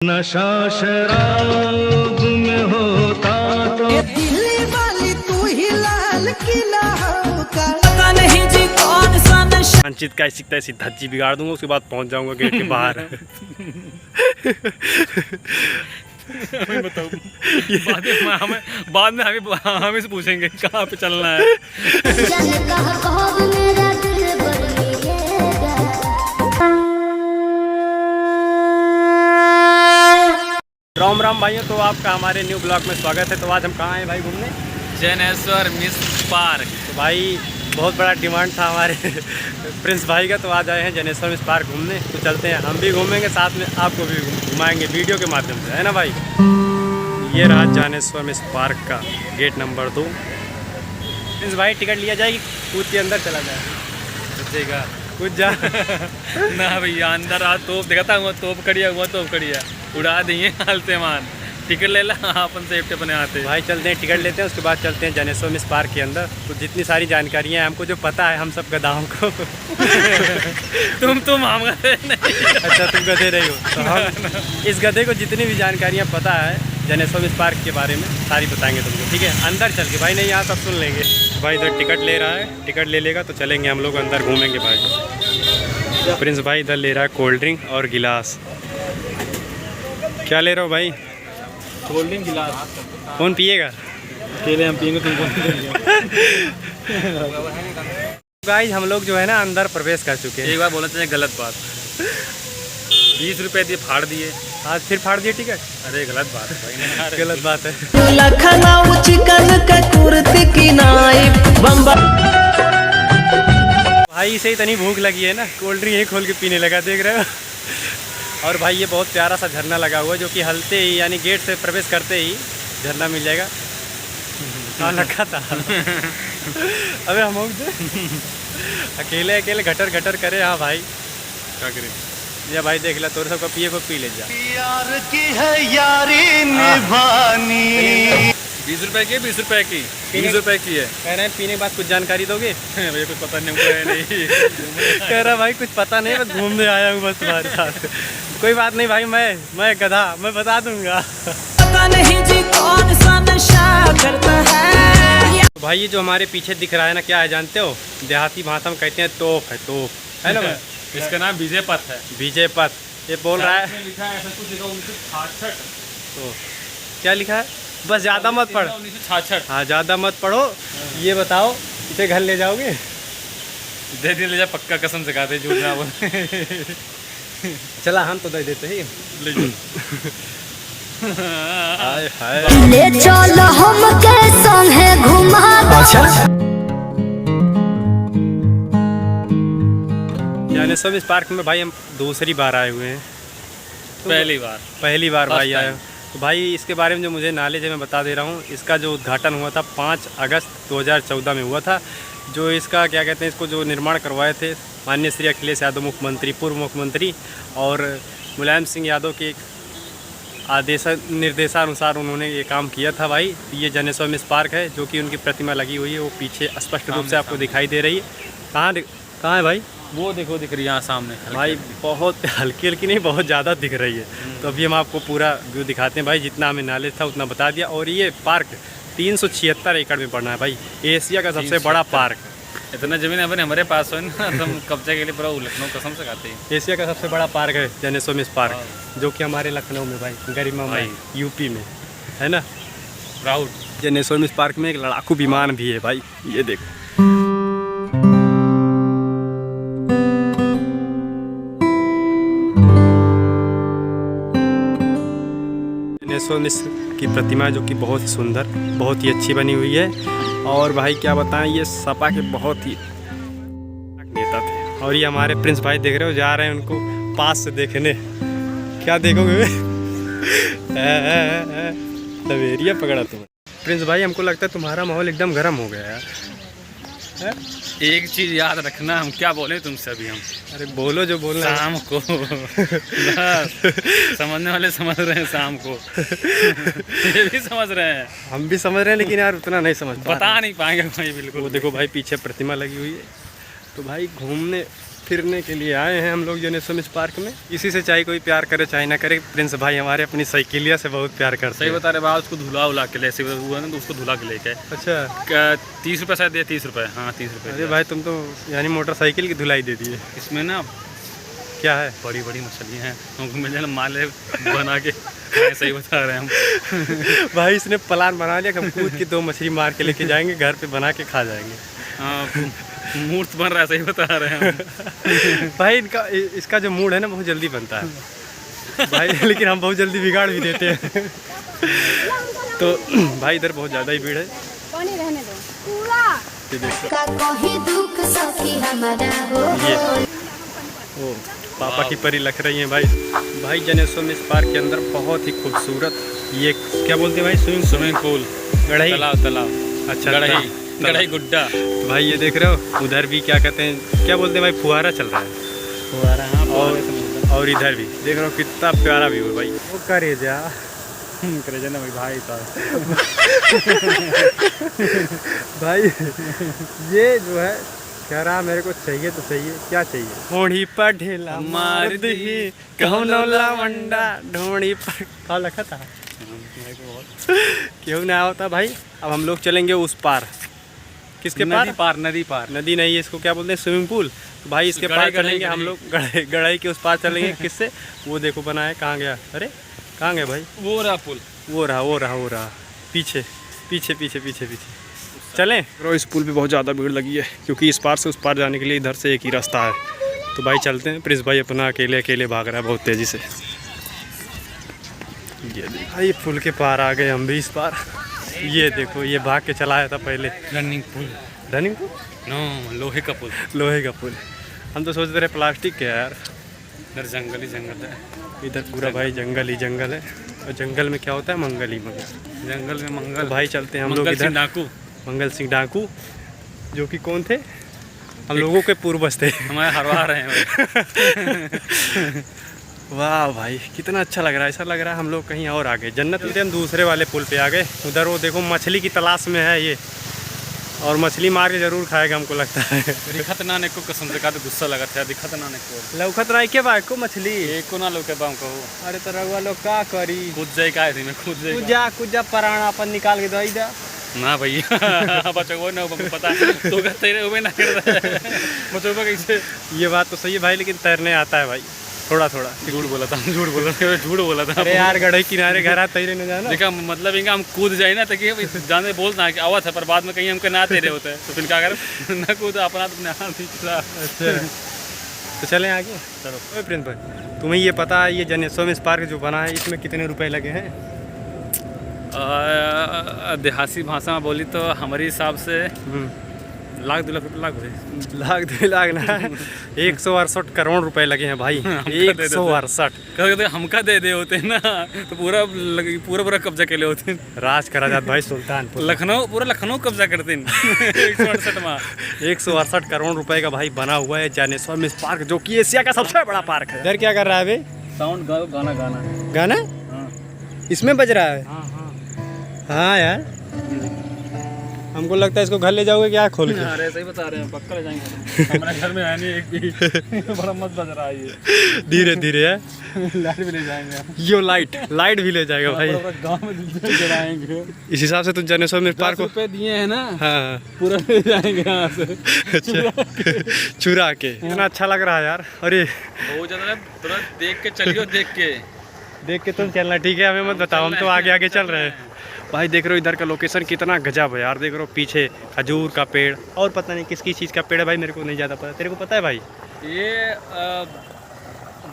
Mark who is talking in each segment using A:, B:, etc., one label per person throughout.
A: नशा शराब में होता तो
B: दिल्ली वाली तू ही लाल किला हो पता नहीं जी कौन सा नशा।
C: अंचित का सीखता है सिद्धार्थ जी बिगाड़ दूंगा, उसके बाद पहुंच जाऊंगा गेट के बाहर।
D: हमें बताओ, बाद में हमें से पूछेंगे कहाँ पे चलना है।
C: राम राम भाइयों, तो आपका हमारे न्यू ब्लॉग में स्वागत है। तो आज हम कहाँ आए भाई घूमने?
D: जनेश्वर मिश्र पार्क।
C: तो भाई बहुत बड़ा डिमांड था हमारे प्रिंस भाई का, तो आज आए हैं जनेश्वर मिश्र पार्क घूमने। तो चलते हैं, हम भी घूमेंगे, साथ में आपको भी घुमाएंगे वीडियो के माध्यम से, है ना भाई। ये रहा जनेश्वर मिश्र पार्क का गेट नंबर 2। प्रिंस भाई टिकट लिया जाएगी, कूद के अंदर चला जाए,
D: बचेगा
C: कूद जा।
D: ना भैया, अंदर आ तोप दिखाता हुआ, तोप कड़िया हुआ, तोप कड़िया उड़ा देंगे हालते मान। टिकट ले ला, अपन सेफ्टी अपने आते
C: भाई चलते हैं, टिकट लेते हैं, उसके बाद चलते हैं जनेश्वर मिश्र पार्क के अंदर। तो जितनी सारी जानकारियाँ हैं हमको जो पता है, हम सब गधाओं को
D: तुम हम गधे नहीं।
C: अच्छा तुम गधे रही हो, तो हम इस गधे को जितनी भी जानकारियाँ पता है जनेश्वर मिश्र पार्क के बारे में सारी बताएंगे तुमको, ठीक है। अंदर चल के भाई, नहीं यहाँ सब सुन लेंगे। भाई इधर टिकट ले रहा है, टिकट ले लेगा तो चलेंगे हम लोग अंदर, घूमेंगे भाई। प्रिंस भाई इधर ले रहा है कोल्ड ड्रिंक और गिलास। क्या ले रहे हो भाई?
D: कोल्ड ड्रिंक गिलास।
C: कौन पिएगा?
D: अकेले हम पिएंगे, तुम कौन पिएंगे?
C: गाइस हम लोग जो है ना अंदर प्रवेश कर चुके हैं।
D: एक बार बोलना चाहिए गलत बात, 20 रुपए दिए फाड़ दिए,
C: आज फिर फाड़ दिए टिकट।
D: अरे गलत बात है भाई,
C: गलत बात है।
B: लखनऊ चिकन के कुर्ती की नाई बम्बा।
C: भाई इसे इतनी भूख लगी है ना, कोल्ड ड्रिंक ही खोल के पीने लगा, देख रहे हो। और भाई ये बहुत प्यारा सा झरना लगा हुआ है, जो कि हलते ही यानी गेट से प्रवेश करते ही झरना मिल जाएगा। हाँ लगा था। अबे हम अकेले अकेले घटर घटर करे। हाँ भाई
D: क्या करें?
C: या भाई देख ला, तोरे सबका पिए को पी ले जा।
A: यार की है यारी निभानी।
D: 20 रुपए की, 20 रुपए की, 20 रुपए की है।
C: कह रहे हैं पीने के बाद कुछ जानकारी दोगे?
D: भैया कुछ पता नहीं हमको, नहीं।
C: कह रहा भाई कुछ पता नहीं, बस घूमने आया हूँ बस तुम्हारे साथ। कोई बात नहीं भाई, मैं गधा, मैं बता दूंगा।
B: पता नहीं जी कौन सा नशा करता है।
C: तो भाई ये जो हमारे पीछे दिख रहा है ना, क्या है जानते हो? देहाती भाषा में कहते हैं तोप है, तोप है ना भाई।
D: इसका नाम विजय पथ है।
C: विजय पथ। ये बोल रहा है
D: लिखा है ऐसा कुछ, 1966।
C: तो क्या लिखा है? बस ज़्यादा मत पढ़।
D: 1966।
C: हाँ ज़्यादा मत पढ़ो। ये बताओ इसे घर ले जाओगे?
D: दे दिन ले जा, पक्का कसम से खाते, झूठ ना बोल।
C: चला हम तो दे देते हैं।
D: ले जाओ।
C: हाय हाय।
E: ले चलो हमके संगे घुमा।
C: जनेश्वर मिश्र पार्क में भाई हम दूसरी बार आए हुए हैं। पहली बार भाई आए। तो भाई इसके बारे में जो मुझे नॉलेज है मैं बता दे रहा हूँ। इसका जो उद्घाटन हुआ था 5 अगस्त 2014 में हुआ था। जो इसका क्या कहते हैं, इसको जो निर्माण करवाए थे माननीय श्री अखिलेश यादव मुख्यमंत्री, पूर्व मुख्यमंत्री, और मुलायम सिंह यादव के निर्देशानुसार उन्होंने ये काम किया था भाई। ये जनेश्वर मिश्र पार्क है, जो कि उनकी प्रतिमा लगी हुई है, वो पीछे स्पष्ट रूप से आपको दिखाई दे रही है। कहाँ है भाई?
D: वो देखो, दिख रही है यहाँ सामने
C: भाई बहुत हल्की हल्की नहीं, बहुत ज़्यादा दिख रही है। तो अभी हम आपको पूरा व्यू दिखाते हैं भाई, जितना हमें नॉलेज था उतना बता दिया। और ये पार्क 376 एकड़ में पड़ना है भाई, एशिया का सबसे बड़ा पार्क।
D: इतना जमीन अपने हमारे पास हो ना, तुम कब्जे के लिए पूरा लखनऊ कसम से खाते हैं।
C: एशिया का सबसे बड़ा पार्क है जनेश्वर मिश्र पार्क, जो कि हमारे लखनऊ में भाई, गरिमा में, यूपी में है ना।
D: प्राउड।
C: जनेश्वर मिश्र पार्क में एक लड़ाकू विमान भी है भाई, ये देखो। जनेश्वर मिश्र की प्रतिमा जो कि बहुत ही सुंदर, बहुत ही अच्छी बनी हुई है। और भाई क्या बताएं, ये सपा के बहुत ही नेता थे। और ये हमारे प्रिंस भाई देख रहे हो, जा रहे हैं उनको पास से देखने। क्या देखोगे? सवेरिया पकड़ा तुम। प्रिंस भाई हमको लगता है तुम्हारा माहौल एकदम गर्म हो गया यार।
D: एक चीज याद रखना, हम क्या बोले तुमसे अभी हम।
C: अरे बोलो जो बोलना है।
D: शाम को समझने वाले समझ रहे हैं, शाम को ये भी समझ रहे हैं,
C: हम भी समझ रहे हैं, लेकिन यार उतना नहीं समझ
D: बता नहीं पाएंगे भाई। बिल्कुल।
C: वो देखो भाई पीछे प्रतिमा लगी हुई है। तो भाई घूमने फिरने के लिए आए हैं हम लोग जनेश्वर पार्क में। इसी से चाहे कोई प्यार करे चाहे ना करे, प्रिंस भाई हमारे अपनी साइकिलिया से बहुत प्यार करते
D: सही
C: हैं।
D: बता रहे भाई, उसको धुला उला के ले हुआ ना, तो उसको धुला के लेके
C: अच्छा
D: 30 रुपये शायद, 30 रुपये, हाँ 30 रुपये।
C: अरे भाई तुम तो यानी मोटरसाइकिल की धुलाई दे दी है।
D: इसमें ना
C: क्या है?
D: बड़ी बड़ी मछलियाँ हैं, हमको मिल जाए माले बना के खाएं, सही बता रहे हैं हम।
C: भाई इसने प्लान बना लिया कि हम कूद के 2 मछली मार के लेके जाएंगे, घर पे बना के खा जाएंगे।
D: हाँ, मूर्त बन रहा है, सही बता रहे हैं हम।
C: भाई इसका जो मूड है ना बहुत जल्दी बनता है भाई, लेकिन हम बहुत जल्दी बिगाड़ भी देते हैं। तो भाई इधर बहुत ज़्यादा ही भीड़ है।
E: पानी रहने दो पूरा
C: ये देखो,
E: का कोई दुख सखी हमारा हो।
C: ये ओ पापा की परी लग रही हैं भाई जनेश्वर पार्क के अंदर बहुत ही खूबसूरत, ये क्या बोलते हैं भाई,
D: स्विमिंग पूल,
C: गढ़ई,
D: तालाब,
C: अच्छा
D: गढ़ई गुड्डा।
C: तो भाई ये देख रहे हो, उधर भी क्या कहते हैं, क्या बोलते हैं भाई, फुहारा चल रहा है।
D: फुहारा, हाँ,
C: और इधर भी देख रहे हो कितना प्यारा व्यू है भाई। वो करे जा
D: ना भाई
C: भाई ये जो है कह रहा मेरे को चाहिए तो चाहिए, क्या चाहिए, ढोड़ी पर ढेला मार दी कहूँ लवंडा ढोड़ी पर कहाँ लिखा था क्यों ना होता भाई। अब हम लोग चलेंगे उस पार, किसके पार? नदी नहीं है, इसको क्या बोलते हैं, स्विमिंग पूल। तो भाई इसके पार चलेंगे हम लोग, गढ़ई के उस पार चलेंगे। किससे? वो देखो बना है, कहाँ गया, अरे कहाँ गया भाई,
D: वो रहा पुल,
C: वो रहा पीछे चलें। ब्रो इस पुल पे बहुत ज़्यादा भीड़ लगी है, क्योंकि इस पार से उस पार जाने के लिए इधर से एक ही रास्ता है। तो भाई चलते हैं। प्रिंस भाई अपना अकेले भाग रहा है बहुत तेज़ी से। ये भाई पुल के पार आ गए हम भी इस पार। ये देखो ये भाग के चला आया था पहले।
D: रनिंग पुल नो, लोहे का पुल। हम तो सोचते रहे प्लास्टिक के यार।
C: इधर जंगल ही जंगल है, इधर पूरा भाई जंगल ही जंगल है। और जंगल में क्या होता है, मंगल ही मंगल।
D: जंगल में मंगल।
C: तो भाई चलते हैं हम लोग इधर। मंगल सिंह डाकू जो कि कौन थे, हम लोगों के पूर्वज थे,
D: हमारे हरवा रहे हैं।
C: वाह भाई कितना अच्छा लग रहा है, ऐसा लग रहा है हम लोग कहीं और आ गए, जन्नत में। हम दूसरे वाले पुल पे आ गए। उधर वो देखो मछली की तलाश में है ये, और मछली मार के जरूर खाएगा हमको लगता है।
D: दिखत ना ने को कसम से का तो गुस्सा लगा था, दिखत ना ने को
C: लौखत रहा के बा को मछली
D: एको ना लोके बाम को।
C: अरे तो रउआ लोग का करी,
D: कूद जाए का है, कूद जाए
C: कुछ जा प्राण अपन निकाल के दई दा
D: ना भैया। बचो ना पता तो कहते रहे हुए ना कर बचो कैसे।
C: ये बात तो सही है भाई, लेकिन तैरने आता है भाई थोड़ा।
D: झूठ बोला था।
C: अरे यार गढ़ई किनारे घर आता ही जाना।
D: देखा मतलब इनका हम कूद जाए ना, ताकि जाने बोलना कि आवा था, पर बाद में कहीं हमको ना दे रहे होते हैं, तो फिर क्या करें ना कूद अपना अपने हाथ निकला। अच्छा
C: तो चलें आगे। चलो प्रिंस भाई, तुम्हें ये पता है ये जनेश्वर पार्क जो बना है इसमें कितने रुपए लगे हैं?
D: देहाती भाषा में बोली तो हमारे हिसाब से लाख 2 लाख रुपये
C: लाख 2 लाख ना 168 करोड़ रुपए लगे हैं भाई। 168
D: हमका दे दे होते ना तो पूरा कब्जा के लिए होते।
C: राज करा जाता भाई सुल्तानपुर,
D: लखनऊ कब्जा करते हैं। 168 में
C: 168 करोड़ रुपए का भाई बना हुआ है जनेश्वर पार्क, जो कि एशिया का सबसे बड़ा पार्क है। इधर क्या कर रहा है भाई?
D: साउंड
C: गाना इसमें बज रहा है। हाँ यार हमको लगता है इसको घर ले जाओगे क्या खोल के?
D: अरे सही बता रहे हैं, पक्का ले जाएंगे। हमारे घर में है नहीं एक भी। बड़ा मस्त बज रहा है ये।
C: धीरे धीरे है।
D: लाइट भी ले जाएंगे,
C: यो लाइट भी ले जाएगा भाई।
D: गांव में जलाएंगे।
C: इस हिसाब से तुम जनेश्वर पार्क
D: रुपए दिए हैं ना,
C: हाँ
D: पूरा ले जाएंगे यहाँ से।
C: अच्छा चुरा के। इतना अच्छा लग रहा है यार। अरे
D: बहुत ज़्यादा थोड़ा देख के चलियो, देख के
C: तुम चलना ठीक है, हमें मत बताओ, हम तो आगे चल रहे हैं। भाई देख रहे हो इधर का लोकेशन कितना गजब है यार। देख रहे हो पीछे खजूर का पेड़, और पता नहीं किसकी चीज़ का पेड़ है भाई, मेरे को नहीं ज़्यादा पता। तेरे को पता है भाई?
D: ये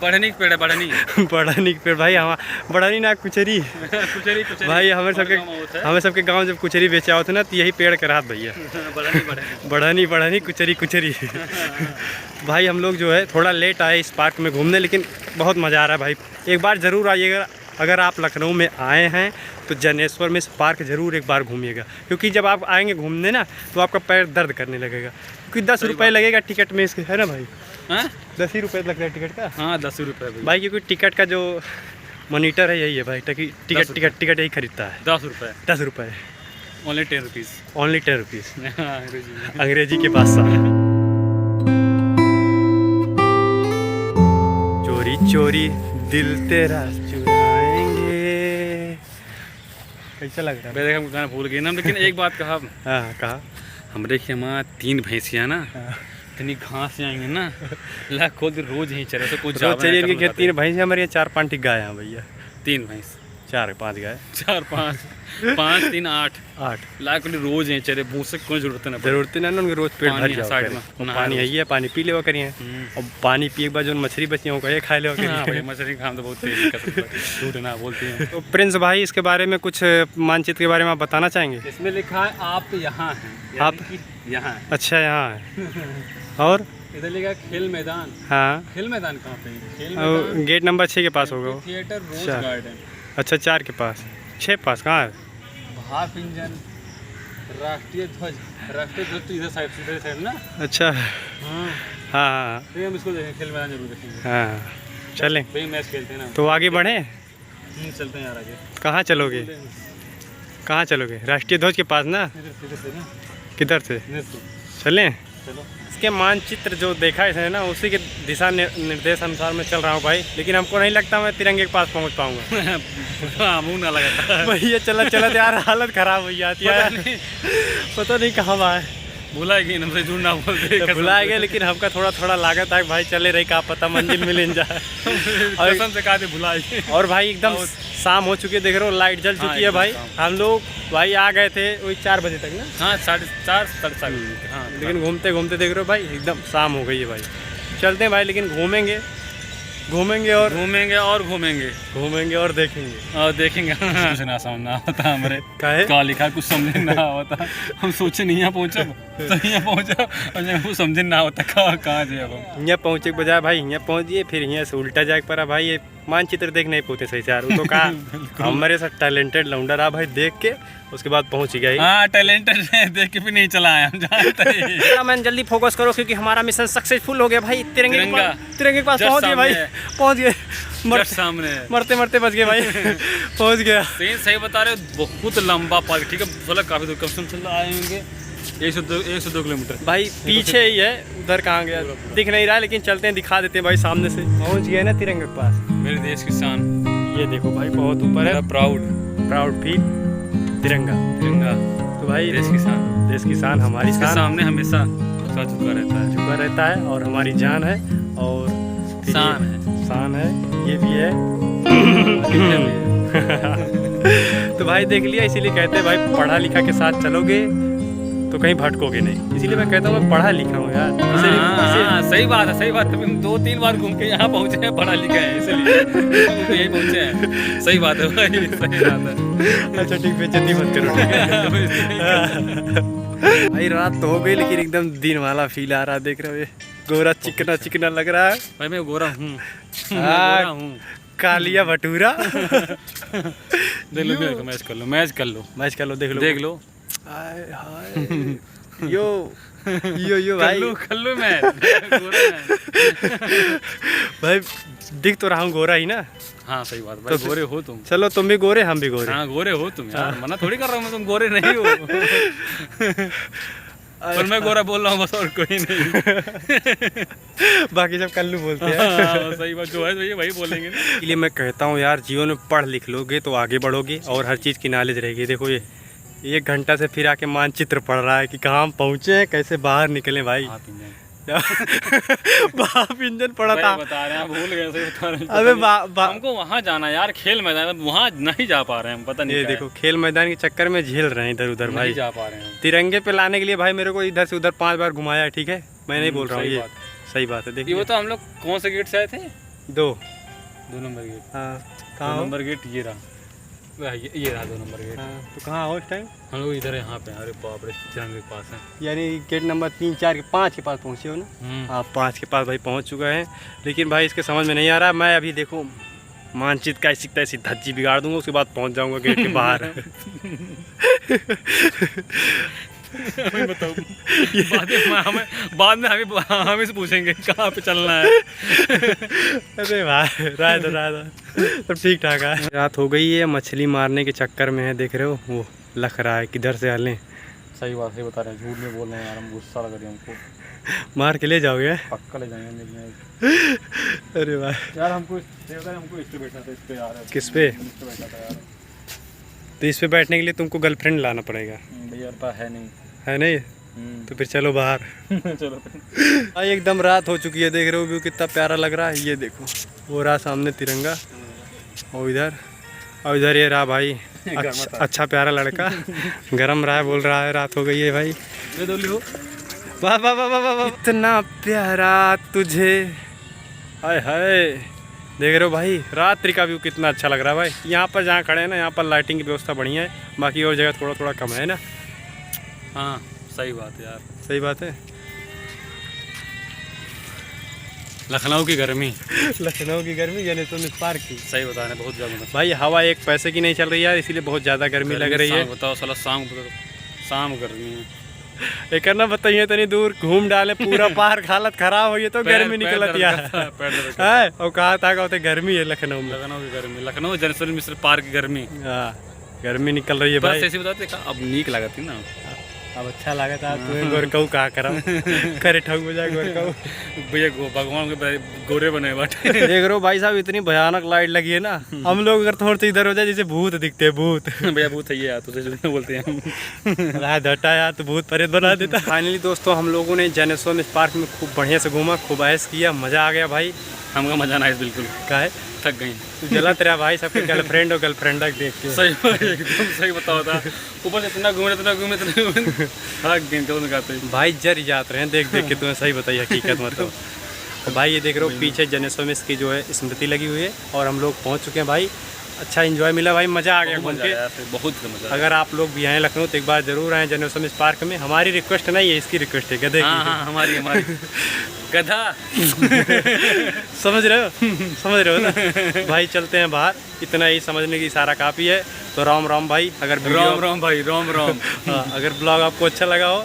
D: बढ़नी का पेड़ है।
C: बढ़नी का पेड़ भाई, हम बढ़नी ना कुचरी भाई। हमें सबके गांव जब कुचरी बेचा होते ना तो यही पेड़ के रात भैया। बढ़नी कुचरी भाई हम लोग जो है थोड़ा लेट आए इस पार्क में घूमने, लेकिन बहुत मज़ा आ रहा है भाई। एक बार ज़रूर आइएगा, अगर आप लखनऊ में आए हैं तो जनेश्वर पार्क ज़रूर एक बार घूमिएगा, क्योंकि जब आप आएंगे घूमने ना तो आपका पैर दर्द करने लगेगा, क्योंकि 10 रुपये लगेगा टिकट में इसके, है ना भाई? 10 ही रुपये लगता है टिकट का।
D: हाँ 10 रुपये
C: भाई, क्योंकि टिकट का जो मॉनिटर है यही है भाई, टिकट यही खरीदता है। 10 रुपये
D: ओनली 10 रुपीज़
C: अंग्रेजी के बादशाह। चोरी दिल तेरा चुराएंगे। कैसा लग रहा है?
D: देखा हम गाना भूल गए ना, लेकिन एक बात कहा,
C: हाँ कहा।
D: हमरे के हमारा 3 भैंसियाँ ना, इतनी घास जाएंगे ना, ला खोल के रोज यहीं चले तो कुछ
C: रोज चाहिए इनके खेत 3 भैंस हमारे यहाँ 4-5 गाय हैं भैया।
D: 3 भैंस
C: 4-5 गाय
D: 4 5 5 3 8
C: 8
D: ला खोल रोज यहीं चले, भूसे कोई जरूरत ना पड़े।
C: जरूरत नहीं ना उनके रोज पेट भर
D: पानी है
C: जाओ
D: साइड
C: करे।
D: में,
C: और पानी है ही है, पानी पी लेवा करिए। और पानी पिए के बाद जो मछली बची हो ये खा लेवा
D: हाँ
C: करिए।
D: भाई, मछली खाम तो बहुत तेज कसम झूठ ना बोलती हैं।
C: तो प्रिंस भाई इसके बारे में कुछ मानचित्र के बारे में आप बताना चाहेंगे?
D: इसमें लिखा है आप यहाँ हैं,
C: आप
D: यहाँ है।
C: अच्छा यहाँ है। और
D: इधर लिखा है खेल मैदान।
C: हाँ
D: खेल मैदान कहाँ पे है? खेल
C: और
D: मैदान
C: गेट नंबर 6 के पास होगा वो।
D: थिएटर रोज
C: अच्छा।
D: गार्डन,
C: अच्छा 4 के पास, 6 पास कहाँ है?
D: भाप इंजन, राष्ट्रीय ध्वज तो इधर साइड ना।
C: अच्छा
D: हाँ
C: हाँ
D: तो हम इसको देखेंगे, खेल मैदान जरूर देखेंगे।
C: हाँ चलें
D: भाई मैच खेलते हैं ना,
C: तो आगे बढ़े।
D: चलते हैं यार आगे।
C: कहाँ चलोगे? कहाँ चलोगे? राष्ट्रीय ध्वज के पास ना?
D: इधर से ना,
C: किधर से
D: इधर से
C: चलें?
D: चलो।
C: इसके मानचित्र जो देखा है ना उसी के दिशा निर्देश अनुसार मैं चल रहा हूँ भाई, लेकिन हमको नहीं लगता मैं तिरंगे के पास पहुँच पाऊँगा।
D: हाँ मुँह ना लगा
C: भैया चलत चलत यार हालत खराब हो जाती है। पता नहीं कहाँ बा है।
D: भुला गई, हमसे झूठ ना बोलते।
C: तो भुलाए गए, लेकिन हमका थोड़ा थोड़ा लागत है भाई चले रही का पता मंजिल मिल जाए।
D: कसम से कहा थे भुला गए।
C: और भाई एकदम शाम हो चुकी है, देख रहे हो लाइट जल चुकी है भाई। हम लोग भाई आ गए थे वही 4 बजे तक ना।
D: हाँ 4:30 4:30। हाँ
C: लेकिन घूमते घूमते देख रहे हो भाई एकदम शाम हो गई है भाई। चलते हैं भाई, लेकिन घूमेंगे घूमेंगे और
D: घूमेंगे और घूमेंगे
C: घूमेंगे और देखेंगे
D: और देखेंगे। कुछ ना समझना होता हमारे
C: काहे?
D: क्या लिखा कुछ समझ ना होता। हम सोचे नहीं यहाँ पहुँचा तो यहाँ पहुँचा और जब कुछ समझ ना होता कहाँ जाए अब हम।
C: यहाँ पहुँचे के बजाय भाई यहाँ पहुँच गए, फिर यहाँ से उल्टा जाके पड़ा भाई। ये मानचित्र देख नहीं पाते सही से यार, वो तो कहा हमारे साथ टैलेंटेड लौंडा रहा भाई, देख के उसके बाद पहुँच गया।
D: हाँ टैलेंटेड है, देख के भी नहीं चला है हम जानते हैं।
C: मैन जल्दी फोकस करो क्योंकि हमारा मिशन सक्सेसफुल हो गया भाई। तिरंगे के पास
D: just
C: पहुँच गए भाई,
D: सामने है।
C: पहुँच गए।
D: जस्ट सामने है।
C: मरते मरते बच गए भाई। पहुँच गया।
D: सही बता रहे हो, बहुत लंबा पार्क। ठीक है बोला काफ़ी दूर, कम से कम आए होंगे 102 किलोमीटर।
C: भाई पीछे ही है, उधर कहाँ गया दिख नहीं रहा, लेकिन चलते हैं दिखा देते हैं भाई सामने से। पहुँच गए ना तिरंगे के पास।
D: मेरे देश की शान,
C: ये देखो भाई बहुत ऊपर है। प्राउड फील तिरंगा।
D: तिरंगा
C: तो भाई
D: देश की शान,
C: देश की शान, हमारी
D: इसके
C: शान
D: सामने हमेशा झुका रहता है।
C: झुका रहता है और हमारी जान है और फिर
D: शान
C: ये शान है, ये भी है। तो भाई देख लिया, इसीलिए कहते हैं भाई पढ़ा लिखा के साथ चलोगे तो कहीं भटकोगे नहीं। इसीलिए मैं कहता हूँ मैं पढ़ा लिखा हूँ यार।
D: हाँ, सही बात है, सही बात है। हम 2-3 बार घूम के यहाँ पहुँचे हैं, पढ़ा लिखा है इसलिए तो यहीं पहुँचे हैं। सही बात है भाई, सही बात है।
C: अच्छा ठीक, बेइज्जती मत करो ठीक है। भाई रात तो हो गई लेकिन एकदम दिन वाला फील आ रहा है, देख रहे हो ये गोरा चिकना चिकना लग रहा है
D: भाई मैं गोरा हूँ,
C: कालिया भटूरा।
D: देख लो, मैच कर लो, मैच कर लो,
C: मैच कर लो, देख लो
D: देख लो।
C: हाय हाय यो भाई
D: कर लो मैच। गोरा है।
C: भाई दिख तो रहा हूँ गोरा ही ना।
D: हाँ सही बात भाई,
C: तो
D: गोरे हो तुम।
C: चलो तुम भी गोरे हम भी गोरे।
D: हाँ गोरे हो तुम यार, मना थोड़ी कर रहा हूँ मैं, तुम गोरे नहीं हो। पर मैं गोरा बोल रहा हूँ बस, और कोई नहीं।
C: बाकी सब कल्लू बोलते हैं।
D: हाँ, सही बात जो है वही बोलेंगे ना।
C: इसलिए मैं कहता हूँ यार जीवन में पढ़ लिख लोगे तो आगे बढ़ोगे और हर चीज़ की नॉलेज रहेगी। देखो ये 1 घंटा से फिर आके मानचित्र पढ़ रहा है कि कहाँ हम पहुँचे हैं, कैसे बाहर निकले भाई। बाप इंजन पड़ा था,
D: बता रहे हैं, भूल गए, सही बता रहे हैं।
C: अबे
D: हमको वहाँ जाना यार, खेल मैदान, वहाँ नहीं जा पा रहे हैं हम, पता नहीं
C: ये देखो खेल मैदान के चक्कर में झेल रहे हैं इधर उधर भाई।
D: नहीं जा पा रहे हैं।
C: तिरंगे पे लाने के लिए भाई मेरे को इधर से उधर 5 बार घुमाया है, ठीक है मैं नहीं बोल रहा हूँ, ये सही बात है।
D: ये
C: देखिए
D: वो तो हम लोग कौन से गेट से आए थे?
C: 2
D: नंबर गेट।
C: हाँ
D: 2
C: कहाँ हो?
D: नंबर गेट ये रहा, ये रहा 2 नंबर गेट।
C: हाँ तो कहाँ हो इस टाइम?
D: हम लोग इधर यहाँ पे। अरे बाप रे, तिरंगे के पास है।
C: यानी गेट नंबर 3, 4 के 5 के पास पहुँचे हो ना? आप 5 के पास भाई पहुँच चुका है, लेकिन भाई इसके समझ में नहीं आ रहा। मैं अभी देखो मानचित्र का ऐसी तैसी धज्जी बिगाड़ दूंगा, उसके बाद पहुँच जाऊँगा गेट के बाहर।
D: बताओ बाद में हमें से पूछेंगे कहाँ पे चलना है।
C: अरे भाई राय दो सब ठीक ठाक है। रात हो गई है, मछली मारने के चक्कर में है, देख रहे हो वो लख रहा है किधर से हलें।
D: सही बात है, बता रहे हैं, झूठ में बोल रहे हैं यार, हम गुस्सा लग रही है हमको।
C: मार के ले जाओगे?
D: पक्का ले जाएंगे।
C: अरे वाह
D: यार हमको इस पे बैठना था, इस पे यार।
C: किस पे?
D: इस पे बैठना था यार।
C: तो इस पे बैठने के लिए तुमको गर्लफ्रेंड लाना पड़ेगा।
D: भैया पास है नहीं।
C: है नहीं? तो फिर चलो बाहर।
D: चलो
C: भाई एकदम रात हो चुकी है, देख रहे हो व्यू कितना प्यारा लग रहा है। ये देखो वो रहा सामने तिरंगा, और इधर ये रहा भाई अच्छा प्यारा लड़का गरम रहा है, बोल रहा है रात हो गई है भाई। वाह वाह वाह वाह वाह, इतना प्यारा तुझे, हाय हाय। देख रहे हो भाई रात्रि का व्यू कितना अच्छा लग रहा है भाई। यहाँ पर जहाँ खड़े हैं ना, यहाँ पर लाइटिंग की व्यवस्था बढ़िया है, बाकी और जगह थोड़ा थोड़ा कम है ना।
D: हाँ सही बात है यार,
C: सही बात है।
D: लखनऊ की गर्मी
C: लखनऊ की गर्मी जनेश्वर पार्क की,
D: सही बता रहे, बहुत ज़्यादा।
C: भाई हवा एक पैसे की नहीं चल रही है, इसीलिए बहुत ज़्यादा गर्मी लग रही है।
D: बताओ साला शाम गर्मी है।
C: एक ना बताइए इतनी दूर घूम डाले पूरा पार्क, हालत खराब हो, ये तो गर्मी निकलती है। और कहा था कहते गर्मी है लखनऊ में।
D: लखनऊ की गर्मी, लखनऊ जनेश्वर मिश्र पार्क की गर्मी।
C: हाँ गर्मी निकल रही है भाई।
D: ऐसे बताते अब नीक लगती ना,
C: अब अच्छा लगा था। तुम्हें गोरकऊ कहा करा करे ठग हो जाए गोरकऊ।
D: भैया भगवान के गोरे बने बाटे।
C: देख रहे हो भाई साहब इतनी भयानक लाइट लगी है ना, हम लोग अगर थोड़ा सा इधर हो जाए जैसे भूत दिखते हैं, भूत।
D: भैया भूत है ये यार, तुझे जो बोलते हैं
C: राह धटा यार तो भूत प्रेत बना देता। फाइनली दोस्तों हम लोगों ने जनेश्वर पार्क में खूब बढ़िया से घूमा, खूब ऐश किया, मजा आ गया भाई।
D: हमका मजा ना है बिल्कुल,
C: का है
D: थक गई।
C: जला तेरा भाई सबके गर्लफ्रेंड और गर्लफ्रेंड देख के।
D: सही एकदम सही बताओ था, ऊपर से इतना घूमे थक गई कौन कहते
C: भाई जर जाते रहे देख देख के। तुम्हें सही बताइए हकीकत मतलब। तो भाई ये देख रहे हो पीछे जनेश्वर मिश्र की जो है स्मृति लगी हुई है, और हम लोग पहुंच चुके हैं भाई। अच्छा एंजॉय मिला भाई, मज़ा आ गया घूम के,
D: बहुत मजा।
C: अगर आप लोग भी आए लखनऊ तो एक बार जरूर आए जनेश्वर मिश्र पार्क में। हमारी रिक्वेस्ट नहीं है, इसकी रिक्वेस्ट है गधे की।
D: हाँ हमारी गधा
C: समझ रहे हो ना भाई। चलते हैं बाहर, इतना ही समझने की इशारा काफ़ी है। तो राम राम भाई। अगर
D: राम भाई राम
C: अगर ब्लॉग आपको अच्छा लगा हो,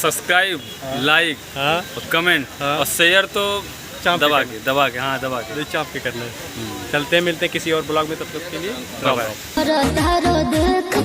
D: सब्सक्राइब, लाइक और कमेंट और शेयर तो दबा के हाँ दबा के
C: चाप के करना है। चलते हैं, मिलते हैं किसी और ब्लॉग में, तब तक के लिए बाय बाय।
E: देख के